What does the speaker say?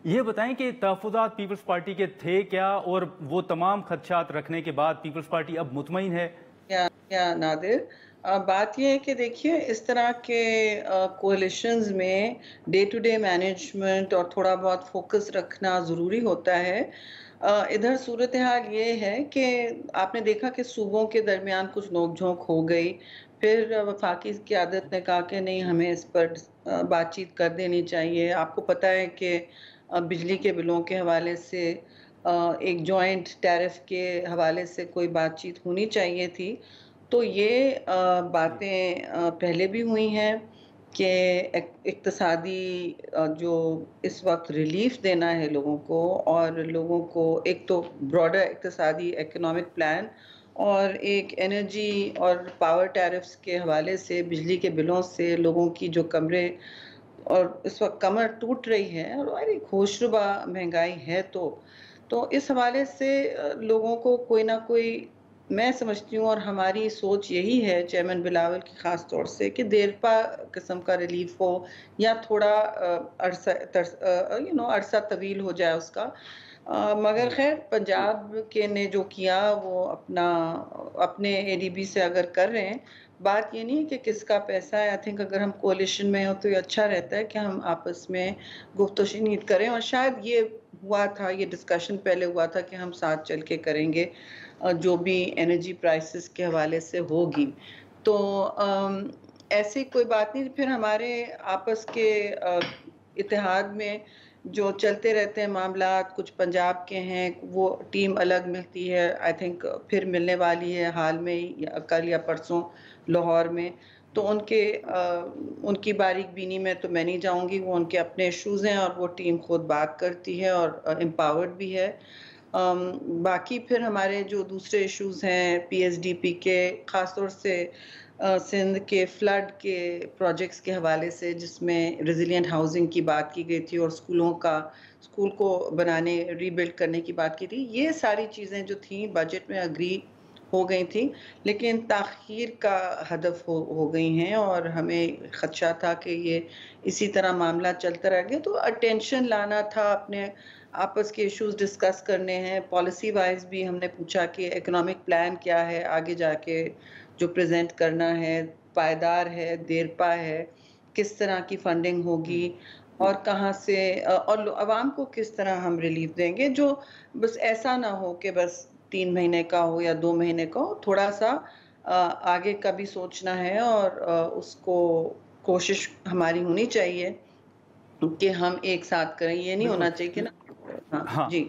یہ بتائیں کہ تحفظات پیپلز پارٹی کے تھے کیا، اور وہ تمام خدشات رکھنے کے بعد پیپلز پارٹی اب مطمئن ہے؟ یا نادر، بات یہ ہے کہ دیکھیے اس طرح کے کولیشنز میں ڈے ٹو ڈے مینجمنٹ اور تھوڑا بہت فوکس رکھنا ضروری ہوتا ہے۔ ادھر صورتحال یہ ہے کہ آپ نے دیکھا کہ صوبوں کے درمیان کچھ نوک جھونک ہو گئی، پھر وفاقی قیادت نے کہا کہ نہیں، ہمیں اس پر بات چیت کر دینی چاہیے۔ آپ کو پتہ ہے کہ بجلی کے بلوں کے حوالے سے ایک جوائنٹ ٹیرف کے حوالے سے کوئی بات چیت ہونی چاہیے تھی۔ تو یہ باتیں پہلے بھی ہوئی ہیں کہ اقتصادی جو اس وقت ریلیف دینا ہے لوگوں کو، اور لوگوں کو ایک تو براڈر اقتصادی اکنامک پلان، اور ایک انرجی اور پاور ٹیرفز کے حوالے سے بجلی کے بلوں سے لوگوں کی جو کمرے اور اس وقت کمر ٹوٹ رہی ہے، اور ایک ہوشربا مہنگائی ہے، تو اس حوالے سے لوگوں کو کوئی نہ کوئی، میں سمجھتی ہوں اور ہماری سوچ یہی ہے چیئرمین بلاول کی خاص طور سے، کہ دیرپا قسم کا ریلیف ہو، یا تھوڑا عرصہ طویل ہو جائے اس کا۔ مگر خیر پنجاب کے نے جو کیا وہ اپنے اے ڈی بی سے اگر کر رہے ہیں، بات یہ نہیں ہے کہ کس کا پیسہ ہے۔ آئی تھنک اگر ہم کولیشن میں ہو تو یہ اچھا رہتا ہے کہ ہم آپس میں گفت و شنید کریں، اور شاید یہ ہوا تھا، یہ ڈسکشن پہلے ہوا تھا کہ ہم ساتھ چل کے کریں گے جو بھی انرجی پرائسز کے حوالے سے ہوگی۔ تو ایسی کوئی بات نہیں۔ پھر ہمارے آپس کے اتحاد میں جو چلتے رہتے ہیں معاملات، کچھ پنجاب کے ہیں، وہ ٹیم الگ ملتی ہے، آئی تھنک پھر ملنے والی ہے حال میں، کل یا پرسوں لاہور میں۔ تو ان کی باریک بینی میں تو میں نہیں جاؤں گی، وہ ان کے اپنے ایشوز ہیں، اور وہ ٹیم خود بات کرتی ہے اور امپاورڈ بھی ہے۔ باقی پھر ہمارے جو دوسرے ایشوز ہیں پی ایس ڈی پی کے، خاص طور سے سندھ کے فلڈ کے پروجیکٹس کے حوالے سے، جس میں ریزیلینٹ ہاؤسنگ کی بات کی گئی تھی، اور اسکول کو بنانے، ری بلڈ کرنے کی بات کی تھی، یہ ساری چیزیں جو تھیں بجٹ میں اگری ہو گئی تھیں، لیکن تاخیر کا ہدف ہو گئی ہیں، اور ہمیں خدشہ تھا کہ یہ اسی طرح معاملہ چلتا رہ گیا۔ تو اٹینشن لانا تھا، اپنے آپس کے ایشوز ڈسکس کرنے ہیں، پالیسی وائز بھی ہم نے پوچھا کہ اکنامک پلان کیا ہے آگے جا کے جو پریزنٹ کرنا ہے، پائیدار ہے، دیرپا ہے، کس طرح کی فنڈنگ ہوگی، اور کہاں سے، اور عوام کو کس طرح ہم ریلیف دیں گے، جو بس ایسا نہ ہو کہ بس 3 مہینے کا ہو یا 2 مہینے کا ہو، تھوڑا سا آگے کا بھی سوچنا ہے، اور اس کو کوشش ہماری ہونی چاہیے کہ ہم ایک ساتھ کریں۔ یہ نہیں ہونا چاہیے کہ نا، ہاں ہاں جی۔